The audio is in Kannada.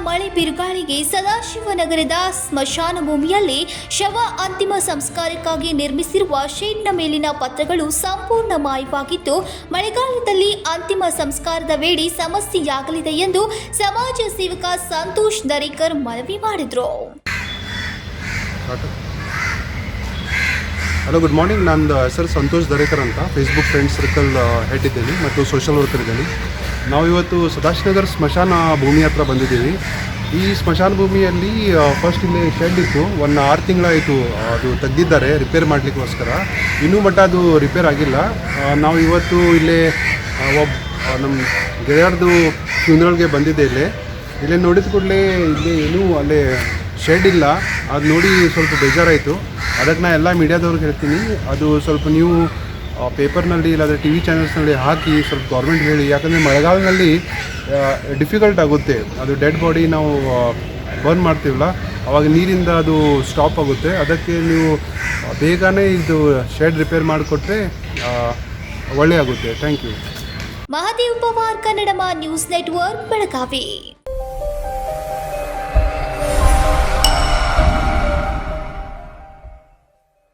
ಮಳೆ ಬಿರುಗಾಳಿಗೆ ಸದಾಶಿವನಗರದ ಸ್ಮಶಾನ ಭೂಮಿಯಲ್ಲಿ ಶವ ಅಂತಿಮ ಸಂಸ್ಕಾರಕ್ಕಾಗಿ ನಿರ್ಮಿಸಿರುವ ಶೆಡ್ನ ಮೇಲಿನ ಪತ್ರಗಳು ಸಂಪೂರ್ಣ ಮಾಯವಾಗಿದ್ದು, ಮಳೆಗಾಲದಲ್ಲಿ ಅಂತಿಮ ಸಂಸ್ಕಾರದ ವೇಳೆ ಸಮಸ್ಯೆಯಾಗಲಿದೆ ಎಂದು ಸಮಾಜ ಸೇವಕ ಸಂತೋಷ್ ದರೇಕರ್ ಮನವಿ ಮಾಡಿದರು. Hello, good morning. ನನ್ನ ಹೆಸರು ಸಂತೋಷ್ ದರೇಕರ್ ಅಂತ. ಫೇಸ್ಬುಕ್ ಫ್ರೆಂಡ್ ಸರ್ಕಲ್ ಹೆಡ್ ಇದ್ದೀನಿ ಮತ್ತು ಸೋಷಲ್ ವರ್ಕರ್ ಇದ್ದೀನಿ. ನಾವು ಇವತ್ತು ಸದಾಶಿವನಗರ ಸ್ಮಶಾನ ಭೂಮಿ ಹತ್ರ ಬಂದಿದ್ದೀವಿ. ಈ ಸ್ಮಶಾನ ಭೂಮಿಯಲ್ಲಿ ಫಸ್ಟ್ ಇಲ್ಲಿ ಶೆಡ್ ಇತ್ತು. 6 ತಿಂಗಳಾಯಿತು ಅದು ತೆಗೆದಿದ್ದಾರೆ ರಿಪೇರ್ ಮಾಡಲಿಕ್ಕೋಸ್ಕರ. ಇನ್ನೂ ಮಟ್ಟ ಅದು ರಿಪೇರ್ ಆಗಿಲ್ಲ. ನಾವು ಇವತ್ತು ಇಲ್ಲೇ ನಮ್ಮ ಗೆಳೆಯರದು ಫ್ಯೂನರಲ್ಗೆ ಬಂದಿದ್ದೆ. ಇಲ್ಲೇ ನೋಡಿದ ಕೂಡಲೇ ಇಲ್ಲಿ ಏನೂ ಅಲ್ಲೇ ಶೆಡ್ ಇಲ್ಲ. ಅದು ನೋಡಿ ಸ್ವಲ್ಪ ಬೇಜಾರಾಯಿತು. ಅದಕ್ಕೆ ನಾನು ಎಲ್ಲ ಮೀಡಿಯಾದವ್ರಿಗೆ ಹೇಳ್ತೀನಿ, ಅದು ಸ್ವಲ್ಪ ನೀವು ಪೇಪರ್ನಲ್ಲಿ ಇಲ್ಲಾಂದರೆ ಟಿ ವಿ ಚಾನಲ್ಸ್ನಲ್ಲಿ ಹಾಕಿ ಸ್ವಲ್ಪ ಗೌರ್ಮೆಂಟ್ ಹೇಳಿ. ಯಾಕಂದರೆ ಮಳೆಗಾಲದಲ್ಲಿ ಡಿಫಿಕಲ್ಟ್ ಆಗುತ್ತೆ. ಅದು ಡೆಡ್ ಬಾಡಿ ನಾವು ಬರ್ನ್ ಮಾಡ್ತೀವಲ್ಲ, ಆವಾಗ ನೀರಿಂದ ಅದು ಸ್ಟಾಪ್ ಆಗುತ್ತೆ. ಅದಕ್ಕೆ ನೀವು ಬೇಗನೆ ಇದು ಶೆಡ್ ರಿಪೇರ್ ಮಾಡಿಕೊಟ್ರೆ ಒಳ್ಳೆಯಾಗುತ್ತೆ. Thank you. Mahadev Pawar, Kannada news network, Belagavi.